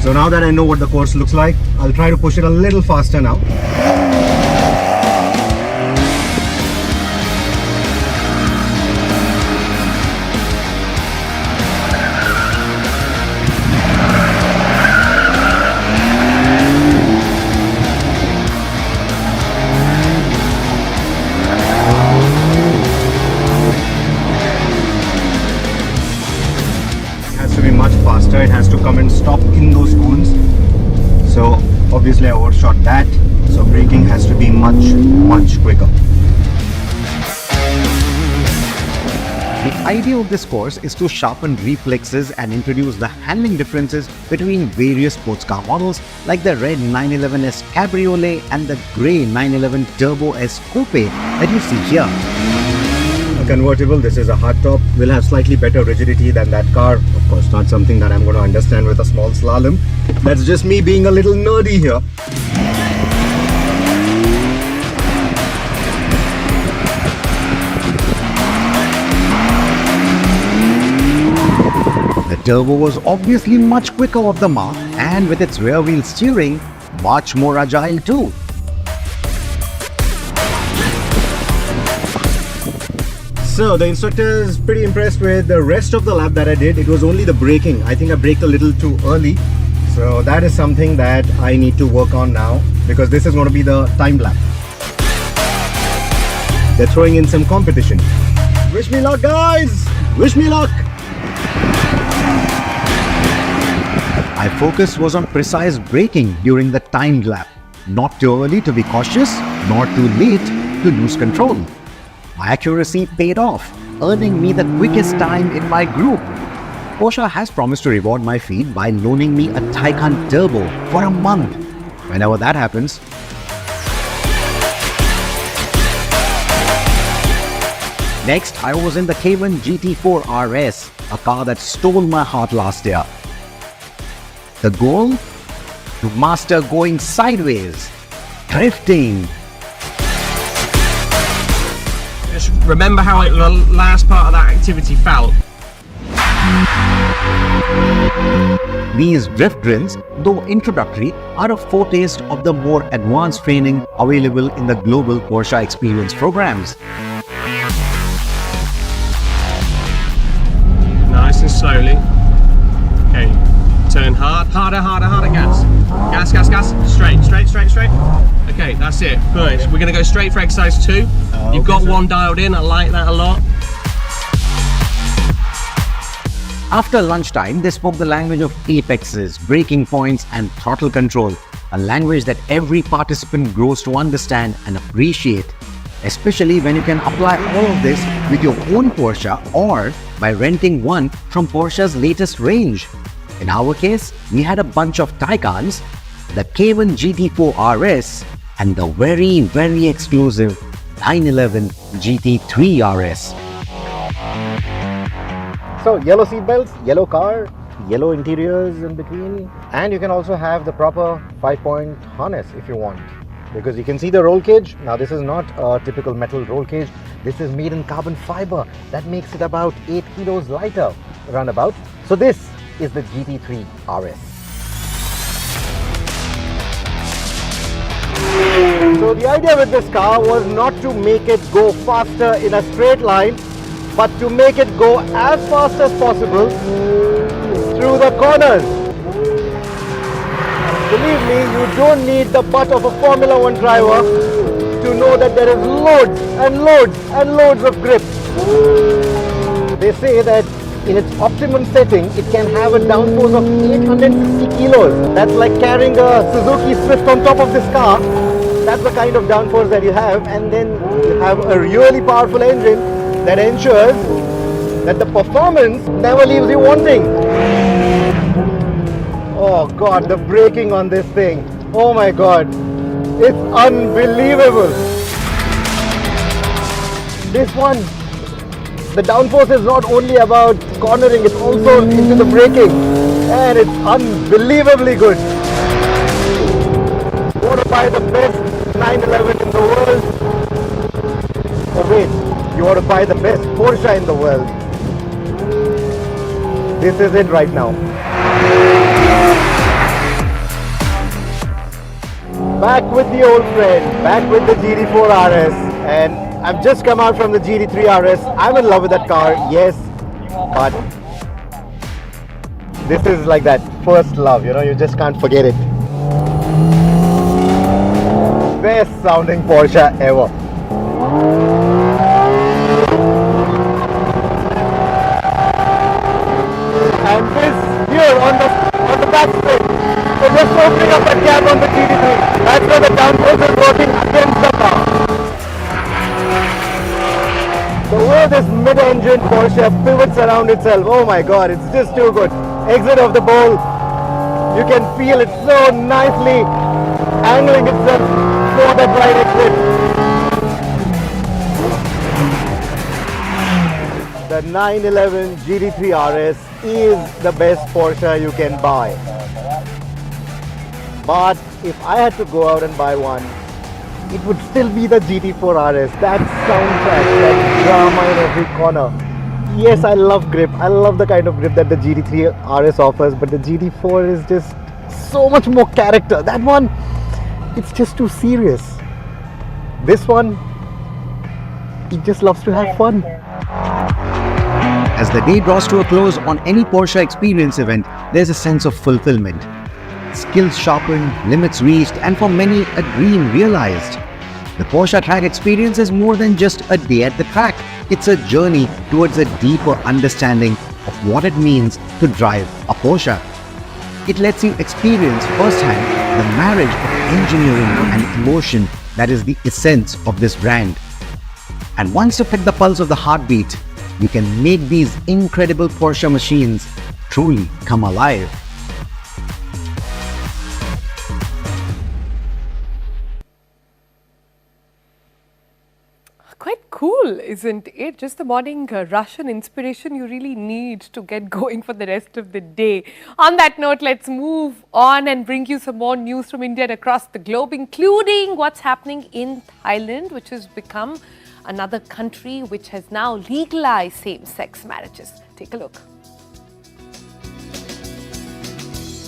So now that I know what the course looks like, I'll try to push it a little faster now. It has to come and stop in those cones. So obviously I overshot that. So braking has to be much quicker. The idea of this course is to sharpen reflexes and introduce the handling differences between various sports car models like the red 911S Cabriolet and the grey 911 Turbo S Coupe that you see here. Convertible, this is a hardtop, will have slightly better rigidity than that car. Of course, not something that I'm going to understand with a small slalom. That's just me being a little nerdy here. The Turbo was obviously much quicker off the mark, and with its rear wheel steering, much more agile too. So the instructor is pretty impressed with the rest of the lap that I did. It was only the braking. I think I braked a little too early. So that is something that I need to work on now, because this is going to be the time lap. They're throwing in some competition. Wish me luck, guys! Wish me luck! My focus was on precise braking during the timed lap. Not too early to be cautious, nor too late to lose control. My accuracy paid off, earning me the quickest time in my group. Porsche has promised to reward my feat by loaning me a Taycan Turbo for a month. Whenever that happens, next, I was in the K1 GT4 RS, a car that stole my heart last year. The goal? To master going sideways, drifting. Just remember how the last part of that activity felt. These drift drills, though introductory, are a foretaste of the more advanced training available in the global Porsche experience programs. Nice and slowly. Okay, turn hard, harder, gas. Gas, straight. Okay, that's it, finished. We're gonna go straight for exercise 2. You've got one dialed in, I like that a lot. After lunchtime, they spoke the language of apexes, braking points and throttle control, a language that every participant grows to understand and appreciate, especially when you can apply all of this with your own Porsche or by renting one from Porsche's latest range. In our case, we had a bunch of Taycans, the K1 GT4 RS and the very exclusive 911 GT3 RS. So yellow seat belts, yellow car, yellow interiors in between, and you can also have the proper 5-point harness if you want, because you can see the roll cage. Now this is not a typical metal roll cage, this is made in carbon fiber. That makes it about 8 kilos lighter roundabout. So this is the GT3 RS. So the idea with this car was not to make it go faster in a straight line, but to make it go as fast as possible through the corners. Believe me, you don't need the butt of a Formula 1 driver to know that there is loads and loads of grip. They say that in its optimum setting, it can have a downforce of 860 kilos. That's like carrying a Suzuki Swift on top of this car. That's the kind of downforce that you have, and then you have a really powerful engine that ensures that the performance never leaves you wanting. Oh God, the braking on this thing, oh my God, it's unbelievable. This one, the downforce is not only about cornering, it's also into the braking, and it's unbelievably good. You want to buy the best 911 in the world? Oh wait, you want to buy the best Porsche in the world? This is it right now. Back with the old friend, back with the GT4 RS, and I've just come out from the GT3 RS. I'm in love with that car, yes, but this is like that first love, you know, you just can't forget it. Best sounding Porsche ever. And this here on the back straight, so just opening up that gap on the GT3, that's where the downforce is working against the car. The way this mid-engine Porsche pivots around itself, oh my God, it's just too good. Exit of the bowl, you can feel it so nicely angling itself for that right exit. The 911 GT3 RS is the best Porsche you can buy. But if I had to go out and buy one, it would still be the GT4 RS. That soundtrack, that drama in every corner. Yes, I love grip. I love the kind of grip that the GT3 RS offers, but the GT4 is just so much more character. That one, it's just too serious. This one, it just loves to have fun. As the day draws to a close on any Porsche experience event, there's a sense of fulfillment. Skills sharpened, limits reached, and for many, a dream realized. The Porsche track experience is more than just a day at the track. It's a journey towards a deeper understanding of what it means to drive a Porsche. it lets you experience firsthand the marriage of engineering and emotion that is the essence of this brand. And once you pick the pulse of the heartbeat, you can make these incredible Porsche machines truly come alive. Quite cool, isn't it? Just the morning rush and inspiration you really need to get going for the rest of the day. On that note, let's move on and bring you some more news from India and across the globe, including what's happening in Thailand, which has become another country which has now legalized same-sex marriages. Take a look.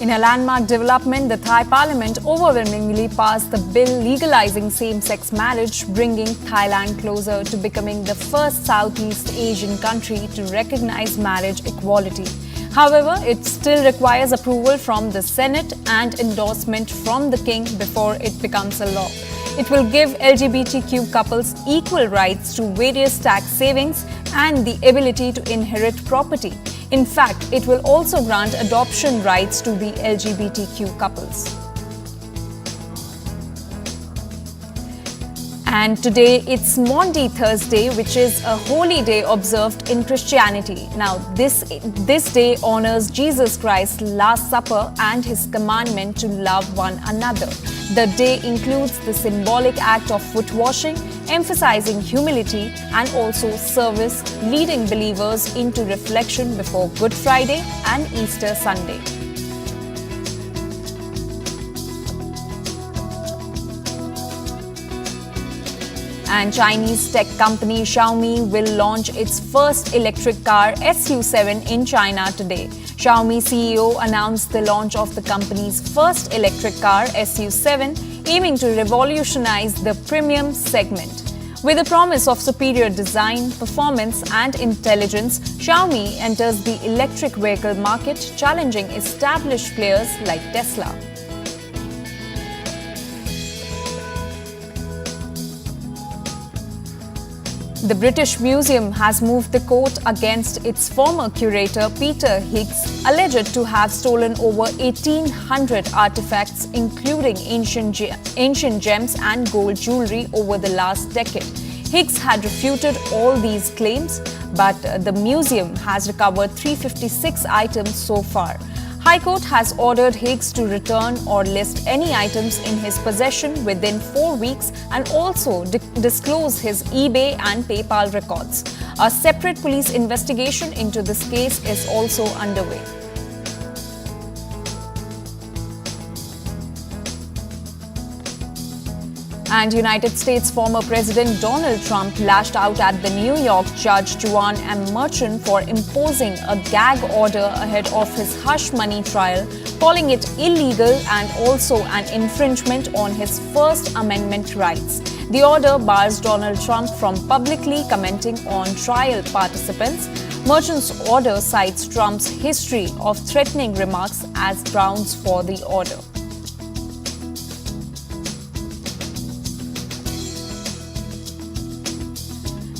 In a landmark development, the Thai parliament overwhelmingly passed the bill legalizing same-sex marriage, bringing Thailand closer to becoming the first Southeast Asian country to recognize marriage equality. However, it still requires approval from the Senate and endorsement from the king before it becomes a law. It will give LGBTQ couples equal rights to various tax savings and the ability to inherit property. In fact, it will also grant adoption rights to the LGBTQ couples. And today it's Maundy Thursday, which is a holy day observed in Christianity. Now, this day honors Jesus Christ's Last Supper and his commandment to love one another. The day includes the symbolic act of foot washing, emphasizing humility and also service, leading believers into reflection before Good Friday and Easter Sunday. And Chinese tech company Xiaomi will launch its first electric car SU7 in China today. Xiaomi CEO announced the launch of the company's first electric car SU7, aiming to revolutionize the premium segment. With a promise of superior design, performance and intelligence, Xiaomi enters the electric vehicle market, challenging established players like Tesla. The British Museum has moved the court against its former curator Peter Higgs, alleged to have stolen over 1,800 artifacts, including ancient gems and gold jewelry over the last decade. Higgs had refuted all these claims, but the museum has recovered 356 items so far. High Court has ordered Higgs to return or list any items in his possession within 4 weeks and also disclose his eBay and PayPal records. A separate police investigation into this case is also underway. And United States former President Donald Trump lashed out at the New York judge Juan M. Merchant for imposing a gag order ahead of his hush money trial, calling it illegal and also an infringement on his First Amendment rights. The order bars Donald Trump from publicly commenting on trial participants. Merchant's order cites Trump's history of threatening remarks as grounds for the order.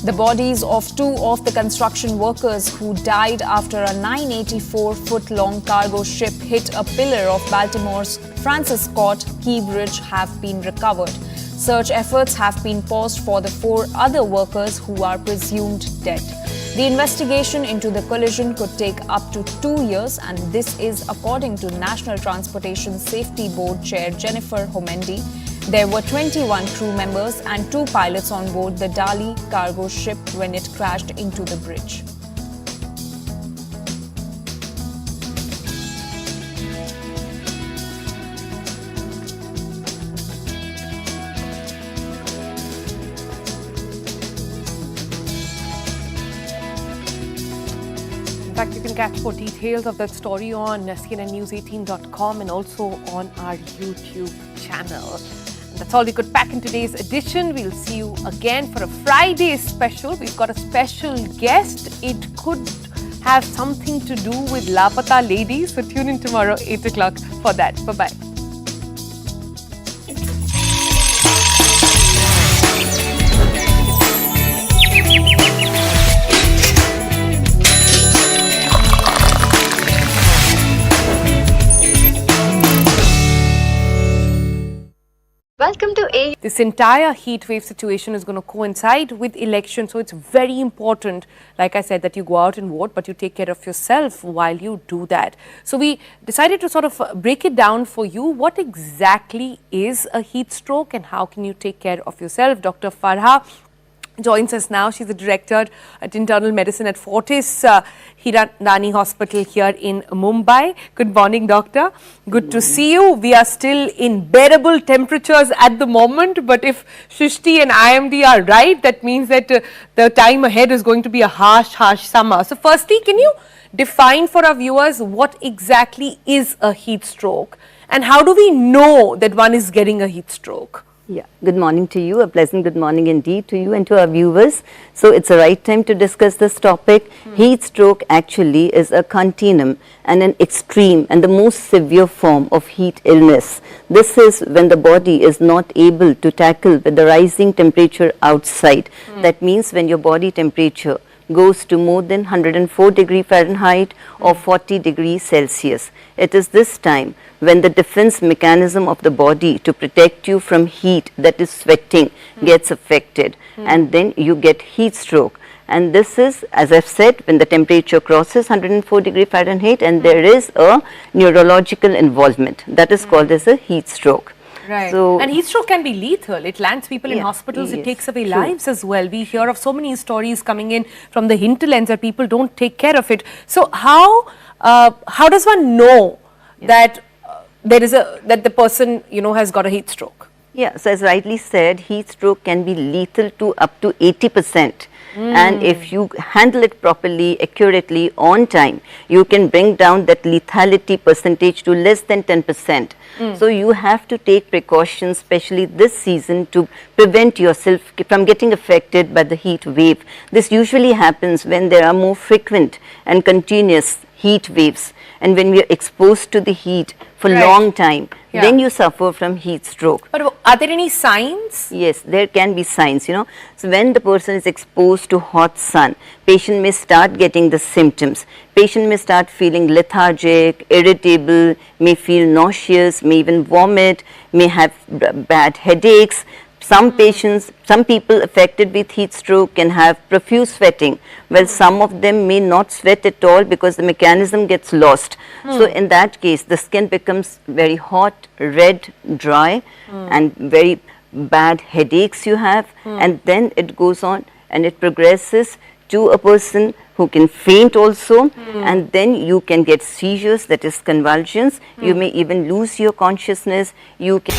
The bodies of 2 of the construction workers who died after a 984-foot-long cargo ship hit a pillar of Baltimore's Francis Scott Key Bridge have been recovered. Search efforts have been paused for the 4 other workers who are presumed dead. The investigation into the collision could take up to 2 years, and this is according to National Transportation Safety Board Chair Jennifer Homendy. There were 21 crew members and 2 pilots on board the Dali cargo ship when it crashed into the bridge. In fact, you can catch more details of that story on cnnnews18.com and also on our YouTube channel. That's all we could pack in today's edition. We'll see you again for a Friday special. We've got a special guest. It could have something to do with Lapata ladies. So tune in tomorrow, 8 o'clock for that. Bye-bye. This entire heat wave situation is going to coincide with elections, so it's very important, like I said, that you go out and vote, but you take care of yourself while you do that. So we decided to sort of break it down for you. What exactly is a heat stroke and how can you take care of yourself? Dr. Farha joins us now. She's the director at internal medicine at Fortis Hiranani Hospital here in Mumbai. Good morning, doctor. Good to see you. We are still in bearable temperatures at the moment, but if Shrishti and IMD are right, that means that the time ahead is going to be a harsh summer. So firstly, can you define for our viewers what exactly is a heat stroke and how do we know that one is getting a heat stroke? Yeah, good morning to you. A pleasant good morning indeed to you and to our viewers. So it's the right time to discuss this topic. Heat stroke actually is a continuum and an extreme and the most severe form of heat illness. This is when the body is not able to tackle with the rising temperature outside. That means when your body temperature goes to more than 104 degree Fahrenheit or 40 degrees Celsius. It is this time when the defense mechanism of the body to protect you from heat, that is sweating, gets affected, and then you get heat stroke. And this is, as I've said, when the temperature crosses 104 degree Fahrenheit and there is a neurological involvement. That is called as a heat stroke. Right. So, and heat stroke can be lethal. It lands people in hospitals. It takes away lives as well. We hear of so many stories coming in from the hinterlands that people don't take care of it. So how does one know that that the person has got a heat stroke? Yeah, so as rightly said, heat stroke can be lethal to up to 80%. And if you handle it properly, accurately, on time, you can bring down that lethality percentage to less than 10%. So you have to take precautions, especially this season, to prevent yourself from getting affected by the heat wave. This usually happens when there are more frequent and continuous heat waves, and when we are exposed to the heat for long time, then you suffer from heat stroke. But are there any signs? Yes, there can be signs, So when the person is exposed to hot sun, patient may start getting the symptoms. Patient may start feeling lethargic, irritable, may feel nauseous, may even vomit, may have bad headaches. Some patients, some people affected with heat stroke can have profuse sweating, while some of them may not sweat at all because the mechanism gets lost. So in that case, the skin becomes very hot, red, dry, and very bad headaches you have, and then it goes on and it progresses to a person who can faint also, and then you can get seizures, that is convulsions. You may even lose your consciousness. You can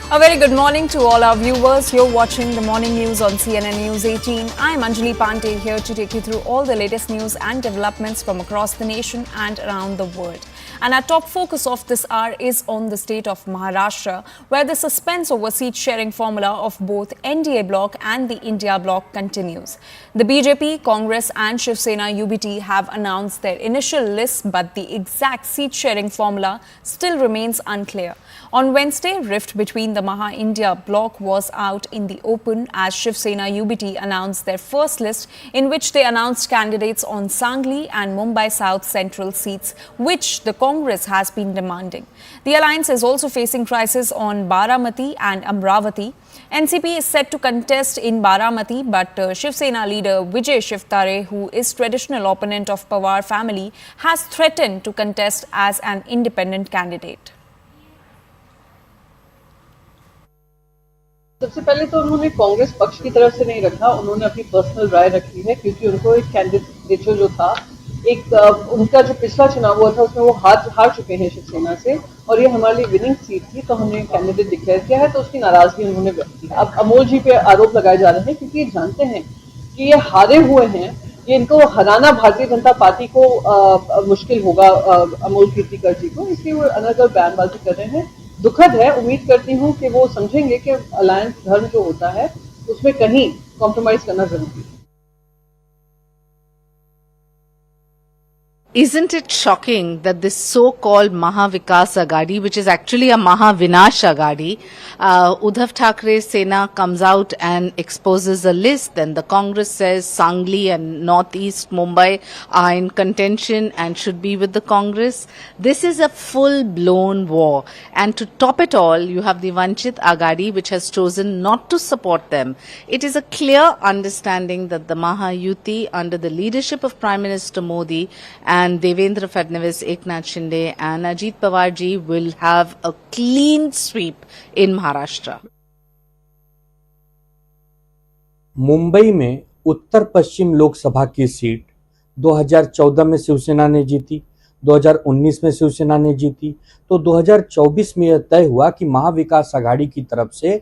A very good morning to all our viewers. You're watching the morning news on CNN News 18. I'm Anjali Pandey here to take you through all the latest news and developments from across the nation and around the world. And our top focus of this hour is on the state of Maharashtra, where the suspense over seat-sharing formula of both NDA bloc and the India bloc continues. The BJP, Congress and Shiv Sena UBT have announced their initial lists, but the exact seat-sharing formula still remains unclear. On Wednesday, rift between the Maha-India bloc was out in the open as Shiv Sena UBT announced their first list, in which they announced candidates on Sangli and Mumbai South Central seats, which the Congress has been demanding. The alliance is also facing crisis on Baramati and Amravati. NCP is set to contest in Baramati, but Shiv Sena leader Vijay Shivtare, who is traditional opponent of Pawar family, has threatened to contest as an independent candidate. सबसे पहले तो उन्होंने कांग्रेस पक्ष की तरफ से नहीं रखा, उन्होंने अपनी पर्सनल राय रखी है, क्योंकि उनको एक कैंडिडेट जो था, एक उनका जो पिछला चुनाव हुआ था उसमें वो हार चुके हैं शिवसेना से, और ये हमारे लिए विनिंग सीट थी, तो हमने कैंडिडेट डिक्लेयर किया है, तो उसकी नाराजगी उन्होंने व्यक्त की। अब अमोल जी पे आरोप लगाए जा रहे हैं, क्योंकि ये जानते हैं कि ये हारे हुए हैं, ये इनको हराना भारतीय जनता पार्टी को मुश्किल होगा, अमोल कीर्तिकर जी को, इसलिए वो अनर्गल बयानबाजी कर रहे हैं। दुखद है, उम्मीद करती हूँ कि वो समझेंगे कि अलायंस धर्म जो होता है उसमें कहीं कॉम्प्रोमाइज करना जरूरी है। Isn't it shocking that this so-called Mahavikas Aghadi, which is actually a Mahavinash Aghadi, Uddhav Thackeray's Sena comes out and exposes a list. Then the Congress says Sangli and Northeast Mumbai are in contention and should be with the Congress. This is a full-blown war. And to top it all, you have the Vanchit Aghadi, which has chosen not to support them. It is a clear understanding that the Mahayuti, under the leadership of Prime Minister Modi and Devendra Fadnavis, Eknath Shinde and Ajit Pawar ji will have a clean sweep in Maharashtra. Mumbai में उत्तर पश्चिम लोकसभा की seat 2014 में शिवसेना ने जीती, 2019 में शिवसेना ने जीती, तो 2024 में यह तय हुआ कि महाविकास आघाड़ी की तरफ से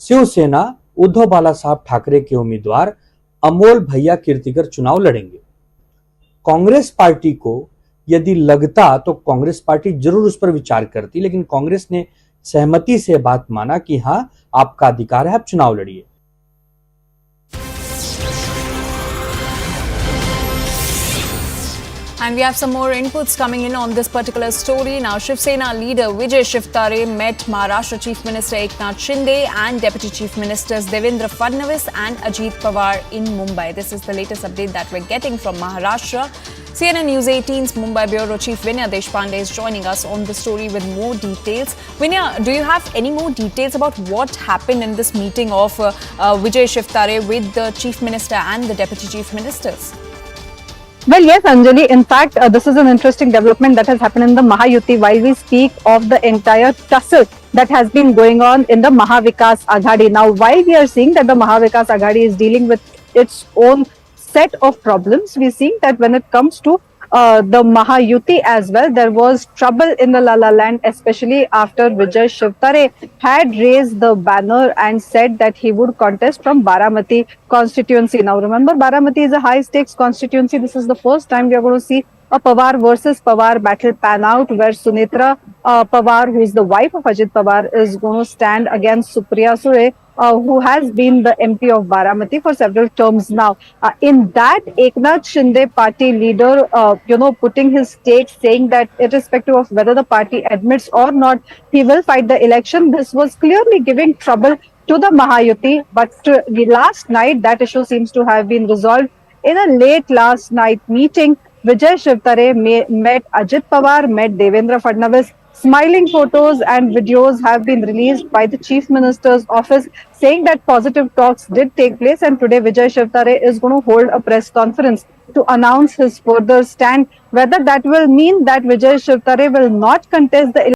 शिवसेना उद्धव बाला साहब ठाकरे के उम्मीदवार अमोल भैया कीर्तिकर चुनाव लड़ेंगे। कांग्रेस पार्टी को यदि लगता तो कांग्रेस पार्टी जरूर उस पर विचार करती, लेकिन कांग्रेस ने सहमति से बात माना कि हां आपका अधिकार है, आप चुनाव लड़िए। And we have some more inputs coming in on this particular story. Now, Shiv Sena leader Vijay Shivtare met Maharashtra Chief Minister Eknath Shinde and Deputy Chief Ministers Devendra Fadnavis and Ajit Pawar in Mumbai. This is the latest update that we're getting from Maharashtra. CNN News 18's Mumbai Bureau Chief Vinay Deshpande is joining us on the story with more details. Vinay, do you have any more details about what happened in this meeting of Vijay Shivtare with the Chief Minister and the Deputy Chief Ministers? Well, yes, Anjali. In fact, this is an interesting development that has happened in the Mahayuti while we speak of the entire tussle that has been going on in the Mahavikas Aghadi. Now, while we are seeing that the Mahavikas Aghadi is dealing with its own set of problems, we see that when it comes to the Mahayuti as well, there was trouble in the La La Land, especially after Vijay Shivtare had raised the banner and said that he would contest from Baramati constituency. Now, remember, Baramati is a high-stakes constituency. This is the first time we are going to see a Pawar versus Pawar battle pan out, where Sunitra Pawar, who is the wife of Ajit Pawar, is going to stand against Supriya Sule, who has been the MP of Baramati for several terms now. In that, Eknath Shinde party leader, putting his stake, saying that irrespective of whether the party admits or not, he will fight the election. This was clearly giving trouble to the Mahayuti. But last night, that issue seems to have been resolved. In a late last night meeting, Vijay Shivtare met Ajit Pawar, met Devendra Fadnavis. Smiling photos and videos have been released by the Chief Minister's office saying that positive talks did take place, and today Vijay Shivtare is going to hold a press conference to announce his further stand. Whether that will mean that Vijay Shivtare will not contest the election